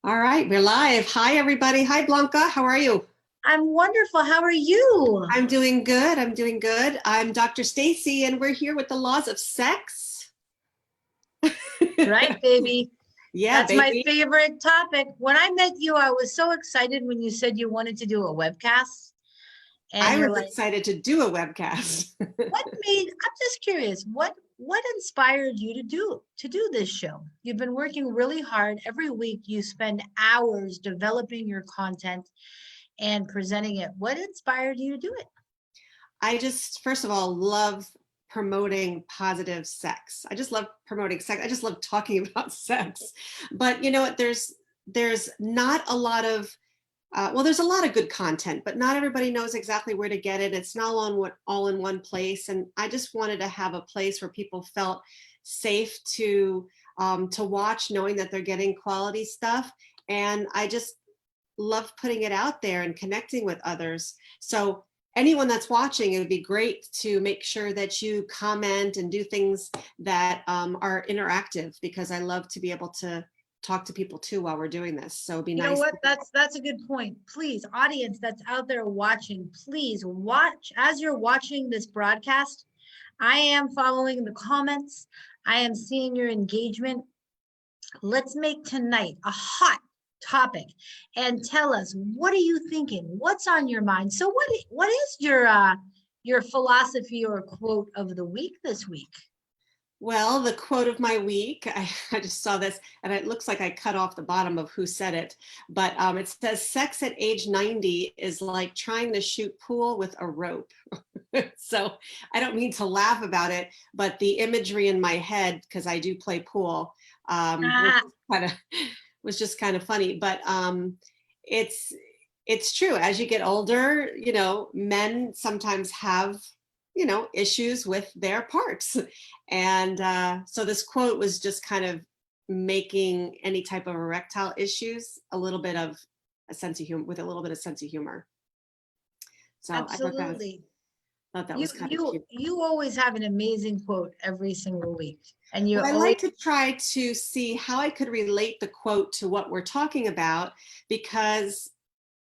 All right, we're live. Hi, everybody. Hi, Blanca. How are you? I'm wonderful. How are you? I'm doing good. I'm doing good. I'm Dr. Stacy, and we're here with the laws of sex. Right, baby. Yeah, That's my baby. favorite topic. When I met you, I was so excited when you said you wanted to do a webcast. And I you're was like, excited to do a webcast. I'm just curious, what inspired you to do this show? You've been working really hard. Every week you spend hours developing your content and presenting it. What inspired you to do it? I just, first of all, love promoting positive sex. I just love promoting sex. I just love talking about sex. But you know what? There's not a lot of well, there's a lot of good content, but not everybody knows exactly where to get it. It's not all in one place. And I just wanted to have a place where people felt safe to watch, knowing that they're getting quality stuff. And I just love putting it out there and connecting with others. So anyone that's watching, it would be great to make sure that you comment and do things that are interactive, because I love to be able to talk to people too while we're doing this. So it'd be You know nice. what? That's a good point. Please, audience that's out there watching, please watch as you're watching this broadcast. I am following the comments. I am seeing your engagement. Let's make tonight a hot topic and tell us, what are you thinking? What's on your mind? So what is your philosophy or quote of the week this week? Well, the quote of my week, I just saw this and it looks like I cut off the bottom of who said it, but it says, sex at age 90 is like trying to shoot pool with a rope. So I don't mean to laugh about it, but the imagery in my head, because I do play pool, Ah, kind of was just kind of funny. But it's it's true. As you get older, men sometimes have issues with their parts, and so this quote was just kind of making any type of erectile issues a little bit of a sense of humor, with a little bit of sense of humor. So I absolutely. thought that You was kind of you cute. you always have an amazing quote every single week, and you Well, I always like to try to see how I could relate the quote to what we're talking about, because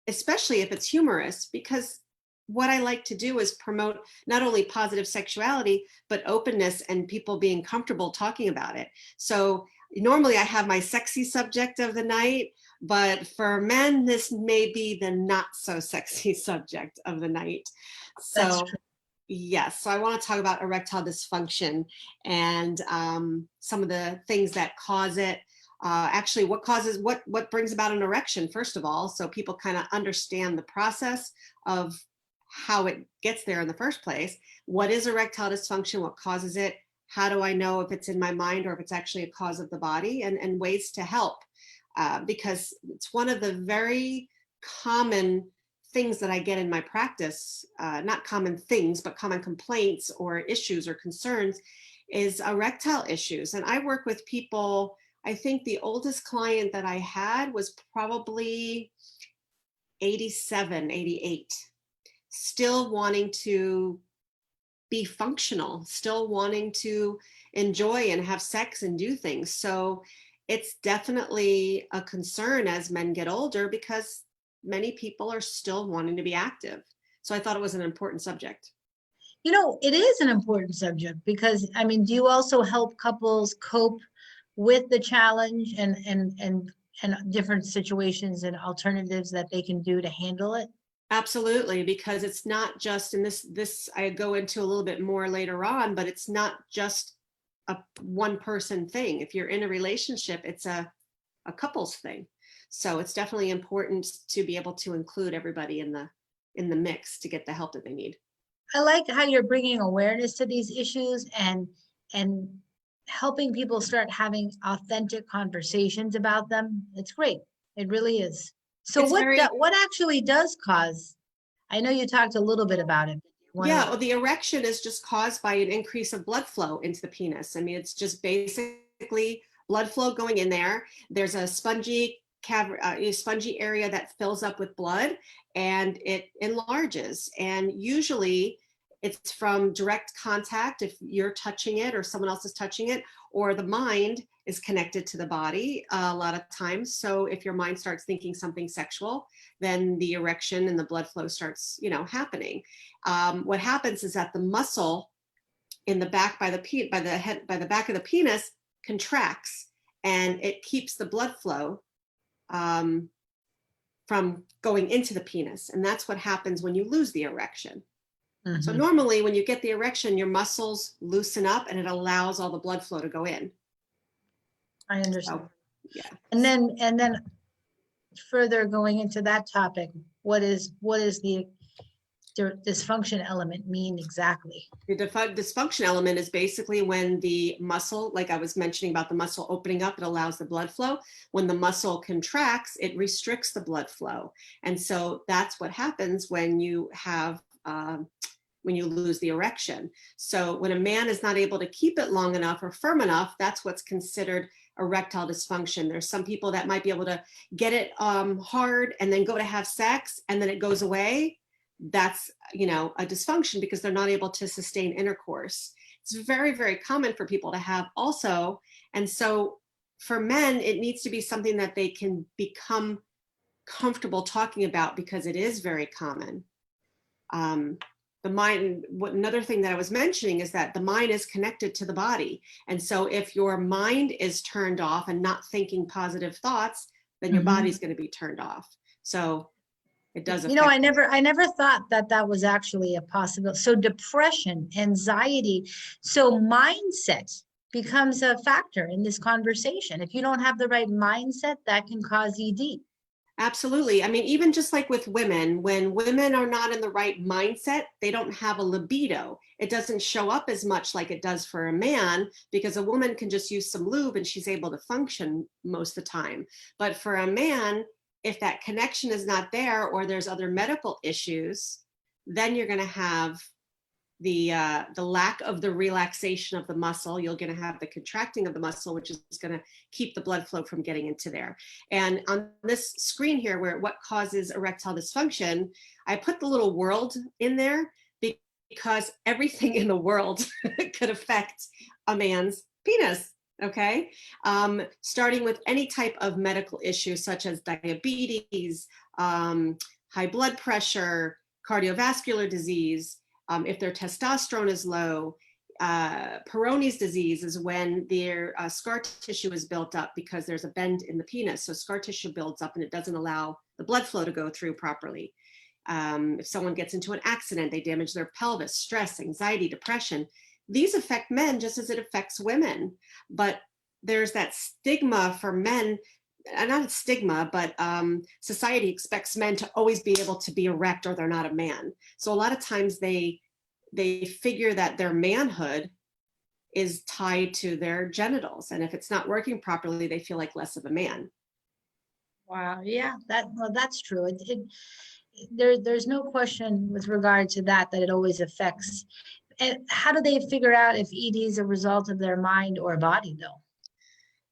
especially if it's humorous, because what I like to do is promote not only positive sexuality, but openness and people being comfortable talking about it. So normally I have my sexy subject of the night, but for men, this may be the not so sexy subject of the night. that's So true. yes, so I want to talk about erectile dysfunction and some of the things that cause it. Actually, what brings about an erection, first of all, so people kind of understand the process of how it gets there in the first place. What is erectile dysfunction? What causes it? How do I know if it's in my mind or if it's actually a cause of the body? And ways to help, because it's one of the very common things that I get in my practice, not common things, but common complaints or issues or concerns, is erectile issues. And I work with people, I think the oldest client that I had was probably 87, 88, still wanting to be functional, still wanting to enjoy and have sex and do things. So it's definitely a concern as men get older, because many people are still wanting to be active. So I thought it was an important subject. It is an important subject because, I mean, do you also help couples cope with the challenge and different situations and alternatives that they can do to handle it? Absolutely, because it's not just, and this I go into a little bit more later on, but it's not just a one person thing. If you're in a relationship, it's a couples thing. So it's definitely important to be able to include everybody in the mix to get the help that they need. I like how you're bringing awareness to these issues and helping people start having authentic conversations about them. It's great. It really is. So It's very, what actually does cause? I know you talked a little bit about it. Want yeah, to well, the erection is just caused by an increase of blood flow into the penis. I mean, it's just basically blood flow going in there. There's a spongy area that fills up with blood and it enlarges. And usually it's from direct contact, if you're touching it or someone else is touching it, or the mind is connected to the body a lot of times. So if your mind starts thinking something sexual, then the erection and the blood flow starts, happening. What happens is that the muscle in the back by the back of the penis contracts, and it keeps the blood flow from going into the penis. And that's what happens when you lose the erection. Mm-hmm. So normally when you get the erection, your muscles loosen up and it allows all the blood flow to go in. I understand. So, yeah. And then further going into that topic, what is the dysfunction element mean exactly? The dysfunction element is basically when the muscle, like I was mentioning about the muscle opening up, it allows the blood flow. When the muscle contracts, it restricts the blood flow. And so that's what happens when you have, when you lose the erection. So when a man is not able to keep it long enough or firm enough, that's what's considered erectile dysfunction. There's some people that might be able to get it hard and then go to have sex and then it goes away. That's, a dysfunction because they're not able to sustain intercourse. It's very, very common for people to have also. And so for men, it needs to be something that they can become comfortable talking about because it is very common. The mind, another thing that I was mentioning is that the mind is connected to the body. And so if your mind is turned off and not thinking positive thoughts, then your body's going to be turned off. So it does affect. I never thought that was actually a possibility. So depression, anxiety, so mindset becomes a factor in this conversation. If you don't have the right mindset, that can cause ED. Absolutely. I mean, even just like with women, when women are not in the right mindset, they don't have a libido. It doesn't show up as much like it does for a man because a woman can just use some lube and she's able to function most of the time. But for a man, if that connection is not there or there's other medical issues, then you're going to have the lack of the relaxation of the muscle. You're going to have the contracting of the muscle, which is going to keep the blood flow from getting into there. And on this screen here, where what causes erectile dysfunction, I put the little world in there because everything in the world could affect a man's penis. Okay. Starting with any type of medical issue, such as diabetes, high blood pressure, cardiovascular disease, if their testosterone is low, Peyronie's disease is when their scar tissue is built up because there's a bend in the penis. So scar tissue builds up and it doesn't allow the blood flow to go through properly. If someone gets into an accident, they damage their pelvis, stress, anxiety, depression. These affect men just as it affects women. But there's that stigma for men, not a stigma, but society expects men to always be able to be erect or they're not a man. So a lot of times they figure that their manhood is tied to their genitals. And if it's not working properly, they feel like less of a man. Wow. Yeah, that's true. There's no question with regard to that it always affects. And how do they figure out if ED is a result of their mind or body though?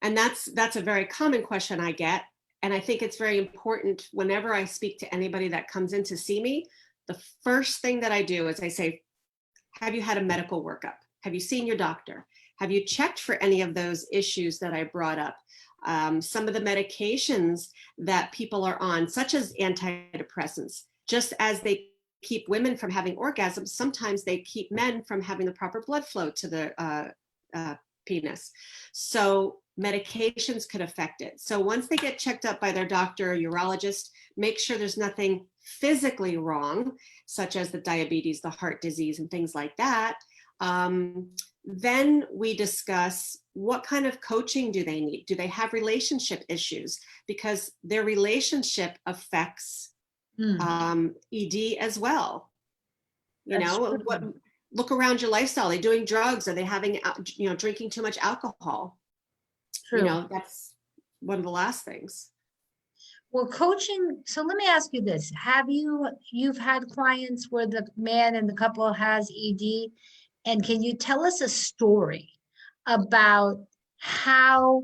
And that's a very common question I get. And I think it's very important whenever I speak to anybody that comes in to see me, the first thing that I do is I say, have you had a medical workup? Have you seen your doctor? Have you checked for any of those issues that I brought up? Some of the medications that people are on, such as antidepressants, just as they keep women from having orgasms, sometimes they keep men from having the proper blood flow to the penis. So medications could affect it. So once they get checked up by their doctor or urologist, make sure there's nothing physically wrong, such as the diabetes, the heart disease, and things like that. Then we discuss what kind of coaching do they need? Do they have relationship issues? Because their relationship affects ED as well. Look around your lifestyle. Are they doing drugs? Are they having, drinking too much alcohol? True. That's one of the last things. Well, coaching, so let me ask you this. You've had clients where the man and the couple has ED, and can you tell us a story about how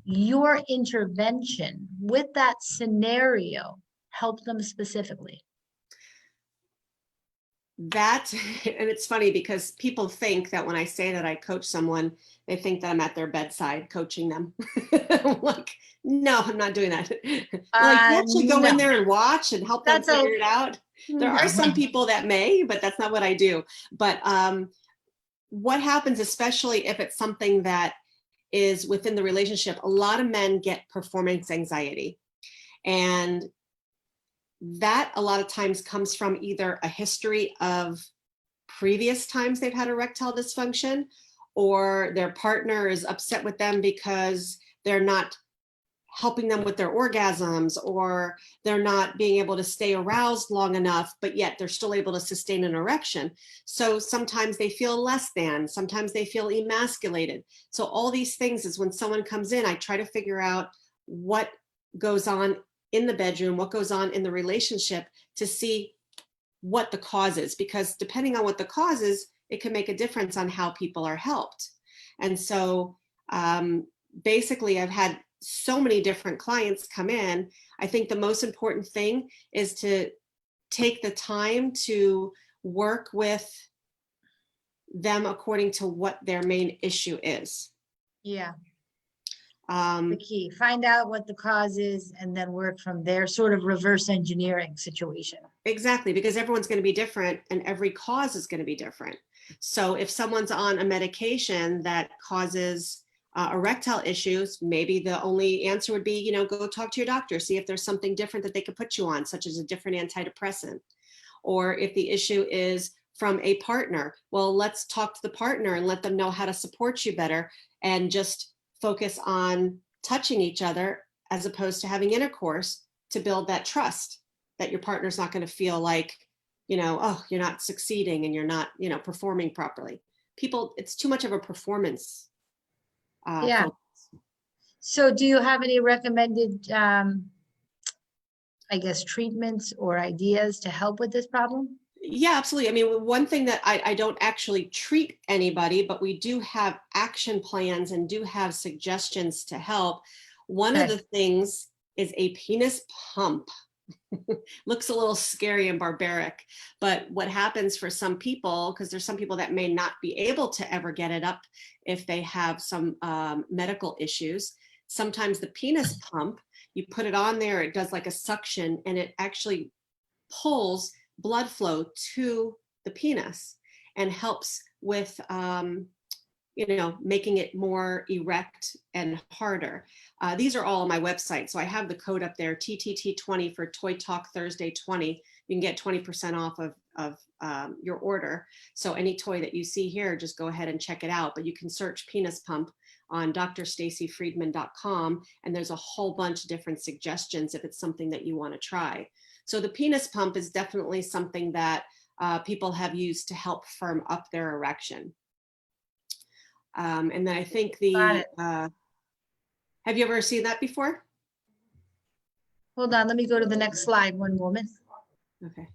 your intervention with that scenario helped them specifically? That, and it's funny because people think that when I say that I coach someone, they think that I'm at their bedside coaching them. I'm like, no, I'm not doing that. Like, you actually go in No, there and watch and help them that's a figure it out. There are no. some people that may, but that's not what I do. But what happens, especially if it's something that is within the relationship, a lot of men get performance anxiety. And that a lot of times comes from either a history of previous times they've had erectile dysfunction, or their partner is upset with them because they're not helping them with their orgasms, or they're not being able to stay aroused long enough, but yet they're still able to sustain an erection. So sometimes they feel less than, sometimes they feel emasculated. So all these things is when someone comes in, I try to figure out what goes on in the bedroom, what goes on in the relationship, to see what the cause is, because depending on what the cause is, it can make a difference on how people are helped. And so basically I've had so many different clients come in. I think the most important thing is to take the time to work with them according to what their main issue is. Yeah. The key, find out what the cause is and then work from there, sort of reverse engineering situation. Exactly, because everyone's going to be different and every cause is going to be different. So if someone's on a medication that causes erectile issues, maybe the only answer would be, go talk to your doctor, see if there's something different that they could put you on, such as a different antidepressant. Or if the issue is from a partner, well, let's talk to the partner and let them know how to support you better, and just focus on touching each other as opposed to having intercourse, to build that trust that your partner's not going to feel like, oh, you're not succeeding and you're not, performing properly. People, it's too much of a performance Yeah. focus. So do you have any recommended, I guess, treatments or ideas to help with this problem? Yeah, absolutely. I mean, one thing that I don't actually treat anybody, but we do have action plans and do have suggestions to help. One of Okay. the things is a penis pump. Looks a little scary and barbaric, but what happens for some people, because there's some people that may not be able to ever get it up if they have some medical issues, sometimes the penis pump, you put it on there, it does like a suction, and it actually pulls blood flow to the penis and helps with making it more erect and harder. These are all on my website. So I have the code up there, TTT20 for Toy Talk Thursday 20. You can get 20% off of your order. So any toy that you see here, just go ahead and check it out. But you can search penis pump on drstacyfriedman.com, and there's a whole bunch of different suggestions if it's something that you want to try. So the penis pump is definitely something that people have used to help firm up their erection. And then I think have you ever seen that before? Hold on, let me go to the next slide. One moment. Okay.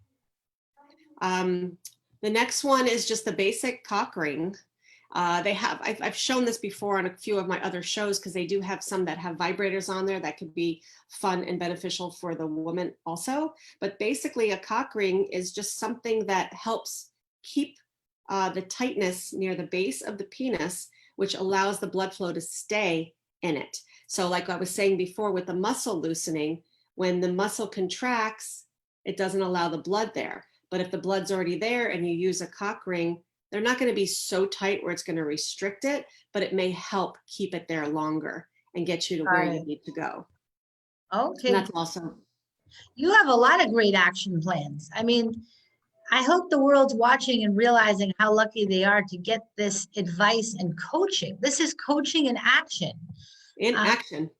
The next one is just the basic cock ring. I've shown this before on a few of my other shows, because they do have some that have vibrators on there that could be fun and beneficial for the woman also. But basically a cock ring is just something that helps keep the tightness near the base of the penis, which allows the blood flow to stay in it. So like I was saying before with the muscle loosening, when the muscle contracts, it doesn't allow the blood there. But if the blood's already there and you use a cock ring, they're not going to be so tight where it's going to restrict it, but it may help keep it there longer and get you to where you need to go. Okay. And that's also. You have a lot of great action plans. I mean, I hope the world's watching and realizing how lucky they are to get this advice and coaching. This is coaching in action. In action.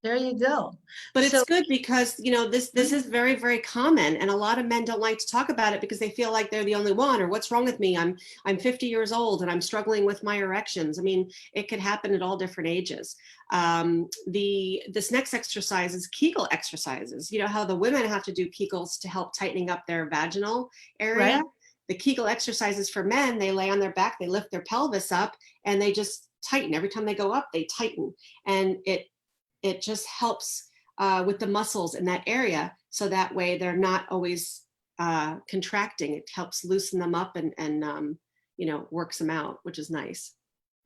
There you go. But it's good because, this is very, very common. And a lot of men don't like to talk about it because they feel like they're the only one, or what's wrong with me? I'm 50 years old and I'm struggling with my erections. I mean, it could happen at all different ages. This next exercise is Kegel exercises. You know how the women have to do Kegels to help tightening up their vaginal area? Right. The Kegel exercises for men, they lay on their back, they lift their pelvis up, and they just tighten. Every time they go up, they tighten. And it just helps with the muscles in that area. So that way they're not always contracting. It helps loosen them up and you know, works them out, which is nice.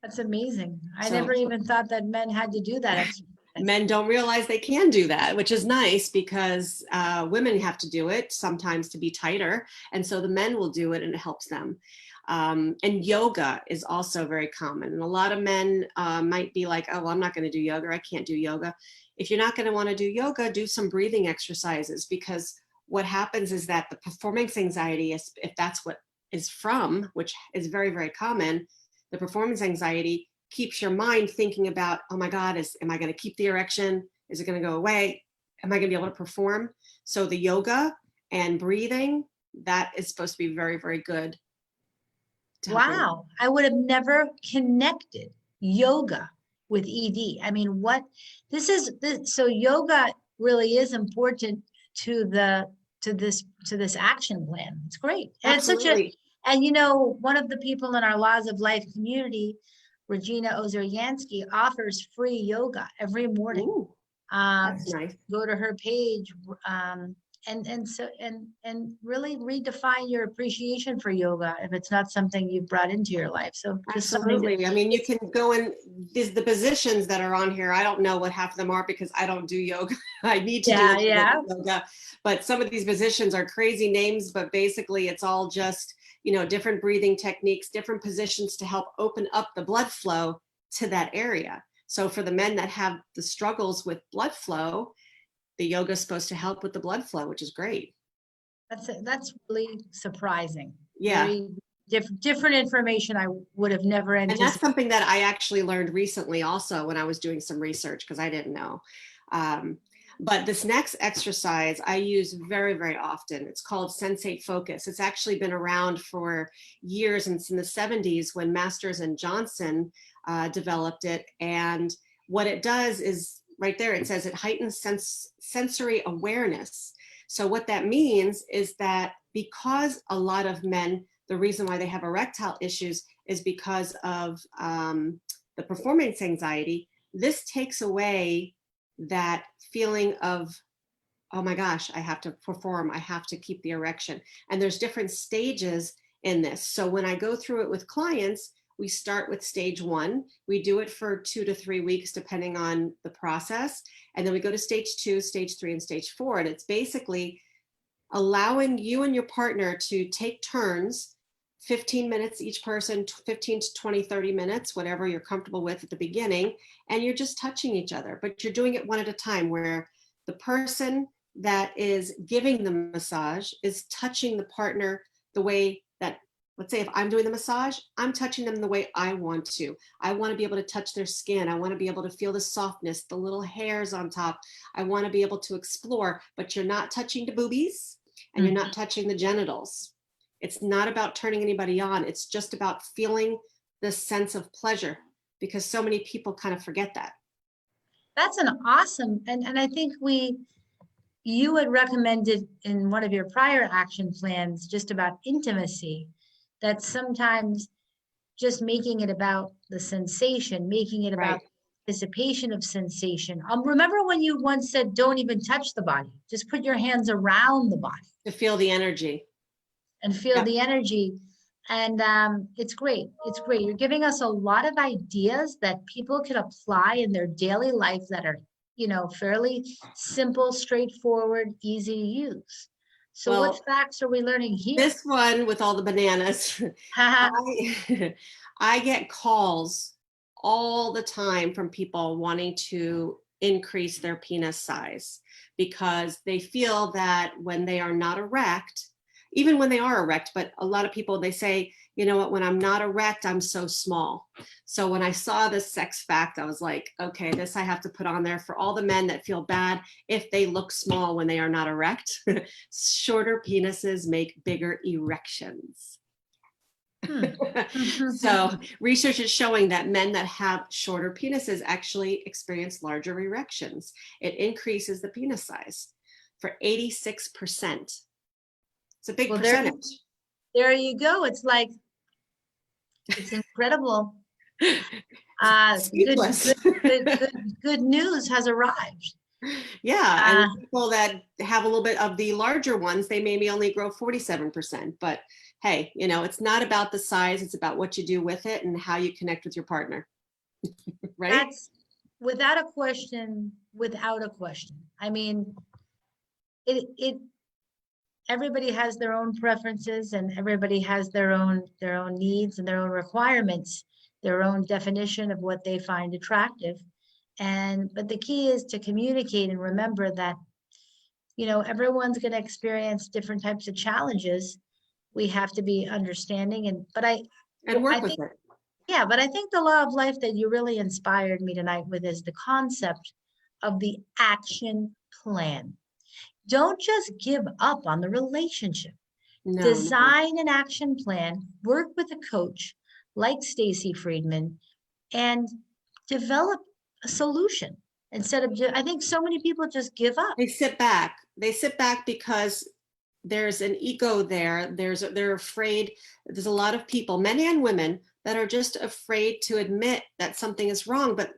That's amazing. I So never even thought that men had to do that exercise. men don't realize they can do that, which is nice because women have to do it sometimes to be tighter. And so the men will do it and it helps them. And yoga is also very common. And a lot of men might be like, oh, well, I'm not going to do yoga. I can't do yoga. If you're not going to want to do yoga, do some breathing exercises, because what happens is that the performance anxiety, if that's what is from, which is very, very common, the performance anxiety keeps your mind thinking about, oh my God, am I going to keep the erection? Is it going to go away? Am I going to be able to perform? So the yoga and breathing, that is supposed to be very, very good. Wow. I would have never connected yoga with ED. I mean, so yoga really is important to this action plan. It's great. And Absolutely. and you know, one of the people in our Laws of Life community, Regina Ozeryansky, offers free yoga every morning. Ooh, that's nice. Go to her page, and really redefine your appreciation for yoga if it's not something you've brought into your life. So just absolutely. I mean, you can go in the positions that are on here. I don't know what half of them are because I don't do yoga. I need to do yoga, but some of these positions are crazy names, but basically it's all just, you know, different breathing techniques, different positions to help open up the blood flow to that area. So for the men that have the struggles with blood flow, the yoga is supposed to help with the blood flow, which is great. That's really surprising. Yeah. Very different information I would have never anticipated. And that's something that I actually learned recently also when I was doing some research, because I didn't know. But this next exercise I use very, very often. It's called Sensate Focus. It's actually been around for years, and it's in the 70s when Masters and Johnson developed it. And what it does is, right there, it says it heightens sensory awareness. So what that means is that because a lot of men, the reason why they have erectile issues is because of the performance anxiety, this takes away that feeling of, oh my gosh, I have to perform, I have to keep the erection. And there's different stages in this. So when I go through it with clients, we start with stage 1. We do it for 2 to 3 weeks, depending on the process. And then we go to stage 2, stage 3, and stage 4. And it's basically allowing you and your partner to take turns, 15 minutes each person, 15 to 20, 30 minutes, whatever you're comfortable with at the beginning. And you're just touching each other, but you're doing it one at a time, where the person that is giving the massage is touching the partner the way that, let's say if I'm doing the massage, I'm touching them the way I want to. I want to be able to touch their skin. I want to be able to feel the softness, the little hairs on top. I want to be able to explore, but you're not touching the boobies and you're not touching the genitals. It's not about turning anybody on. It's just about feeling the sense of pleasure, because so many people kind of forget that. That's an awesome, and I think you had recommended in one of your prior action plans just about intimacy, that sometimes just making it about the sensation, making it about anticipation of sensation. Remember when you once said, don't even touch the body, just put your hands around the body. To feel the energy. And feel the energy. And it's great. It's great. You're giving us a lot of ideas that people can apply in their daily life that are, you know, fairly simple, straightforward, easy to use. So Well, what facts are we learning here? This one with all the bananas. I get calls all the time from people wanting to increase their penis size because they feel that when they are not erect, even when they are erect, but a lot of people, they say, you know what, when I'm not erect, I'm so small. So when I saw this sex fact, I was like, okay, this I have to put on there for all the men that feel bad if they look small when they are not erect. Shorter penises make bigger erections. So research is showing that men that have shorter penises actually experience larger erections. It increases the penis size for 86%. It's a big percentage. There you go. It's like, it's incredible. Good news has arrived. Yeah, and Uh, people that have a little bit of the larger ones, they maybe only grow 47%. But hey, it's not about the size, it's about what you do with it and how you connect with your partner, right? that's without a question, without a question. I mean, it everybody has their own preferences and everybody has their own needs and their own requirements, their own definition of what they find attractive. And but the key is to communicate and remember that, everyone's going to experience different types of challenges. We have to be understanding and but I And I work with think it. yeah, but I think the law of life that you really inspired me tonight with is the concept of the action plan. Don't just give up on the relationship. No, no. Design an action plan, work with a coach like Stacy Friedman, and develop a solution instead of I think so many people just give up. They sit back. They sit back because there's an ego there. They're afraid. There's a lot of people, men and women, that are just afraid to admit that something is wrong. But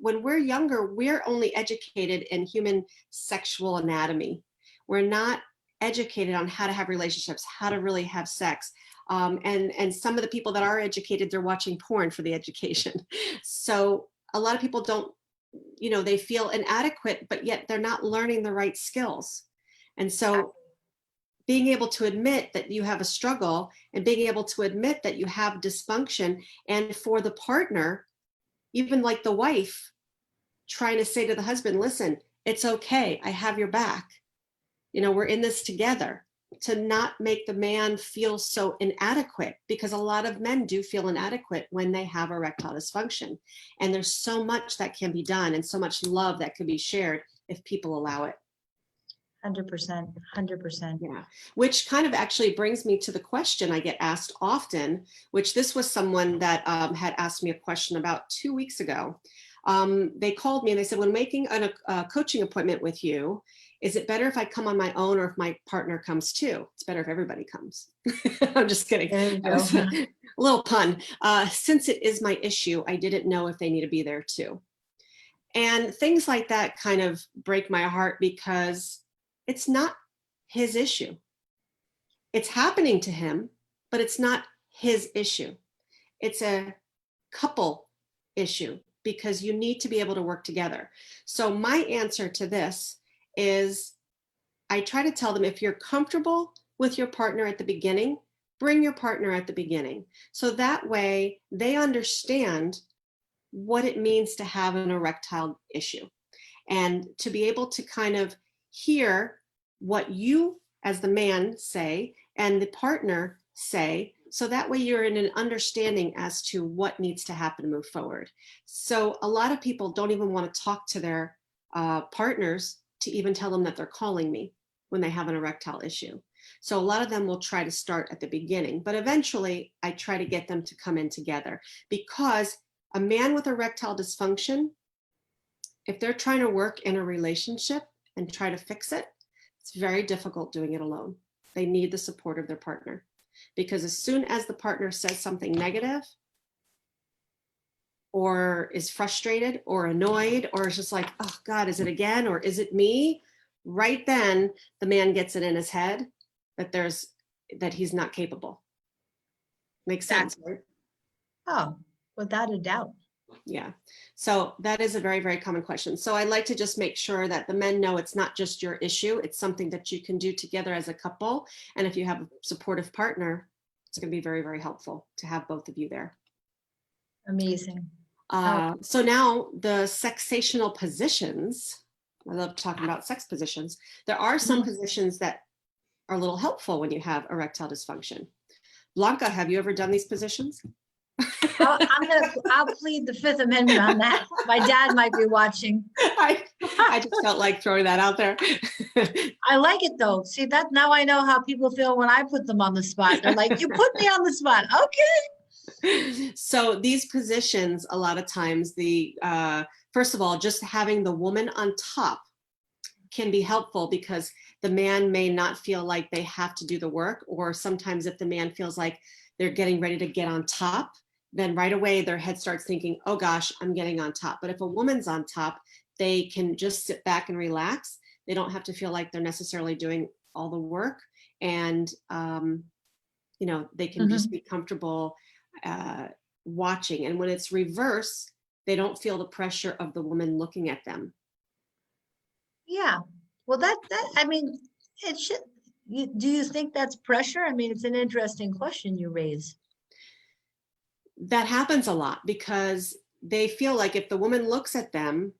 when we're younger, we're only educated in human sexual anatomy. We're not educated on how to have relationships, how to really have sex. And some of the people that are educated, they're watching porn for the education. So a lot of people don't, they feel inadequate, but yet they're not learning the right skills. And so being able to admit that you have a struggle and being able to admit that you have dysfunction, and for the partner, even like the wife, trying to say to the husband, listen, it's okay, I have your back, we're in this together, to not make the man feel so inadequate, because a lot of men do feel inadequate when they have erectile dysfunction. And there's so much that can be done and so much love that can be shared if people allow it. 100%, 100%. Yeah, which kind of actually brings me to the question I get asked often, which this was someone that had asked me a question about 2 weeks ago. They called me and they said, when making a coaching appointment with you, is it better if I come on my own or if my partner comes too? It's better if everybody comes. I'm just kidding. There you That was go. a little pun. Since it is my issue, I didn't know if they need to be there too. And things like that kind of break my heart because it's not his issue. It's happening to him, but it's not his issue. It's a couple issue because you need to be able to work together. So my answer to this is I try to tell them, if you're comfortable with your partner at the beginning, bring your partner at the beginning. So that way they understand what it means to have an erectile issue and to be able to kind of hear what you as the man say and the partner say, so that way you're in an understanding as to what needs to happen to move forward. So a lot of people don't even want to talk to their partners to even tell them that they're calling me when they have an erectile issue. So a lot of them will try to start at the beginning, but eventually I try to get them to come in together, because a man with erectile dysfunction, if they're trying to work in a relationship and try to fix it, it's very difficult doing it alone. They need the support of their partner, because as soon as the partner says something negative or is frustrated or annoyed or is just like, oh God, is it again? Or is it me? Right then the man gets it in his head that he's not capable. Makes sense, Exactly. right? Oh, without a doubt. Yeah. So that is a very, very common question. So I like to just make sure that the men know it's not just your issue. It's something that you can do together as a couple. And if you have a supportive partner, it's going to be very, very helpful to have both of you there. Amazing. Oh, So now the sexational positions. I love talking about sex positions. There are some positions that are a little helpful when you have erectile dysfunction. Blanca, have you ever done these positions? I'll plead the Fifth Amendment on that. My dad might be watching. I just felt like throwing that out there. I like it though. See that now I know how people feel when I put them on the spot. They're like, you put me on the spot. Okay. So these positions, a lot of times first of all, just having the woman on top can be helpful, because the man may not feel like they have to do the work. Or sometimes if the man feels like they're getting ready to get on top, then right away their head starts thinking, oh gosh, I'm getting on top. But if a woman's on top, they can just sit back and relax. They don't have to feel like they're necessarily doing all the work, and they can just be comfortable watching. And when it's reverse, they don't feel the pressure of the woman looking at them. Yeah. Well, that I mean, it should. Do you think that's pressure? I mean, it's an interesting question you raise. That happens a lot because they feel like if the woman looks at them,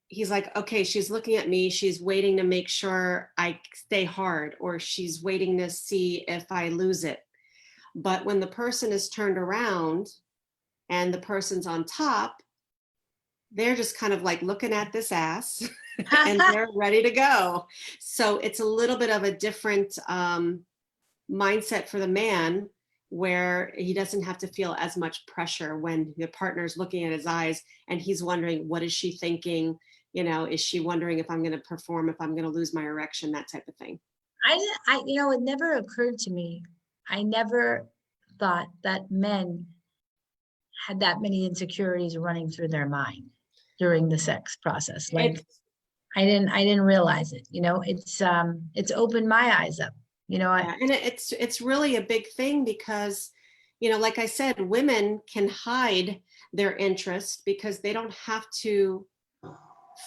he's like, okay, she's looking at me. She's waiting to make sure I stay hard, or she's waiting to see if I lose it. But when the person is turned around and the person's on top, they're just kind of like looking at this ass and they're ready to go. So it's a little bit of a different mindset for the man, where he doesn't have to feel as much pressure when the partner's looking at his eyes and he's wondering, what is she thinking? Is she wondering if I'm going to perform, if I'm going to lose my erection, that type of thing. It never occurred to me. I never thought that men had that many insecurities running through their mind during the sex process. Like, I didn't realize it. It's opened my eyes up. And it's really a big thing because, like I said, women can hide their interest because they don't have to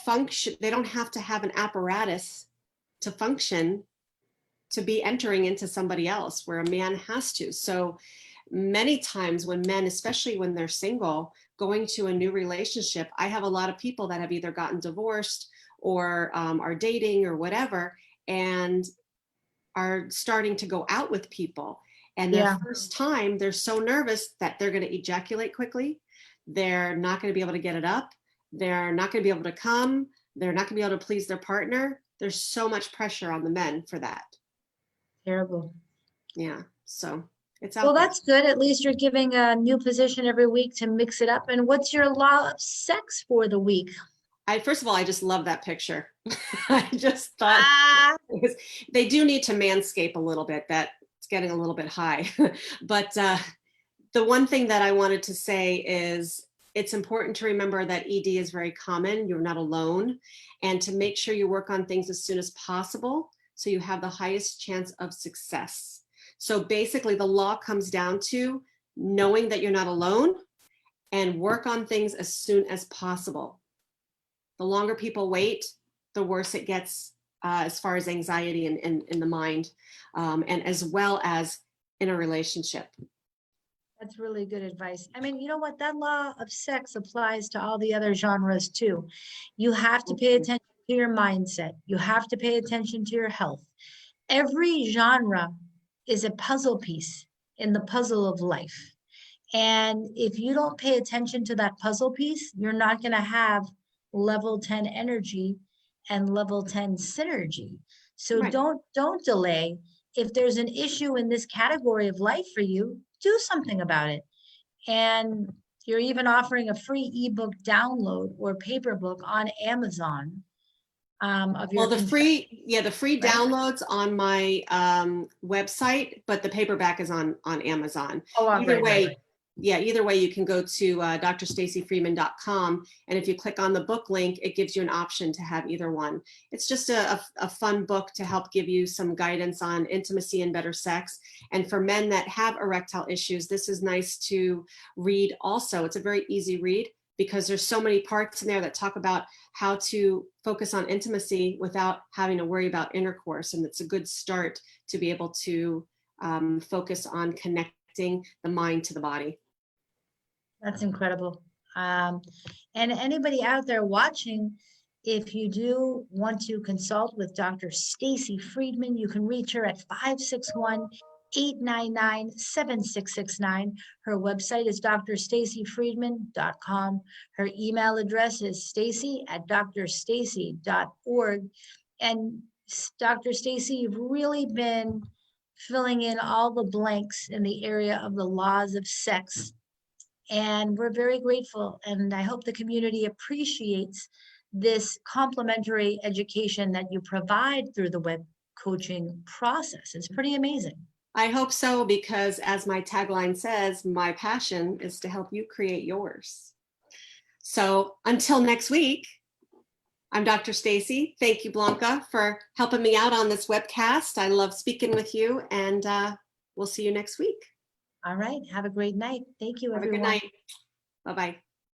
function. They don't have to have an apparatus to function, to be entering into somebody else, where a man has to. So many times when men, especially when they're single, going to a new relationship, I have a lot of people that have either gotten divorced or are dating or whatever, and are starting to go out with people. And their first time, they're so nervous that they're going to ejaculate quickly. They're not going to be able to get it up. They're not going to be able to come. They're not going to be able to please their partner. There's so much pressure on the men for that. Terrible. Yeah. So it's out Well, there. that's good. At least you're giving a new position every week to mix it up. And what's your law of sex for the week? First of all, I just love that picture. I just thought they do need to manscape a little bit. That's getting a little bit high. But the one thing that I wanted to say is it's important to remember that ED is very common. You're not alone. And to make sure you work on things as soon as possible so you have the highest chance of success. So basically, the law comes down to knowing that you're not alone and work on things as soon as possible. The longer people wait, the worse it gets as far as anxiety in the mind, and as well as in a relationship. That's really good advice. I mean, you know what? That law of sex applies to all the other genres too. You have to pay attention to your mindset. You have to pay attention to your health. Every genre is a puzzle piece in the puzzle of life. And if you don't pay attention to that puzzle piece, you're not going to have level 10 energy and level 10 synergy. So Right. don't delay. If there's an issue in this category of life for you, do something about it. And you're even offering a free ebook download or paper book on Amazon. The free right? downloads on my website, but the paperback is on Amazon. Oh, Either way, right. Either way, you can go to drstacyfriedman.com, and if you click on the book link, it gives you an option to have either one. It's just a fun book to help give you some guidance on intimacy and better sex. And for men that have erectile issues, this is nice to read also. It's a very easy read because there's so many parts in there that talk about how to focus on intimacy without having to worry about intercourse. And it's a good start to be able to focus on connecting the mind to the body. That's incredible. And anybody out there watching, if you do want to consult with Dr. Stacy Friedman, you can reach her at 561-899-7669. Her website is drstacyfriedman.com. Her email address is stacy@drstacy.org. And Dr. Stacy, you've really been filling in all the blanks in the area of the laws of sex. And we're very grateful. And I hope the community appreciates this complimentary education that you provide through the web coaching process. It's pretty amazing. I hope so, because as my tagline says, my passion is to help you create yours. So until next week. I'm Dr. Stacy. Thank you, Blanca, for helping me out on this webcast. I love speaking with you, and we'll see you next week. All right. Have a great night. Thank you, Have a good everyone. night. Bye-bye.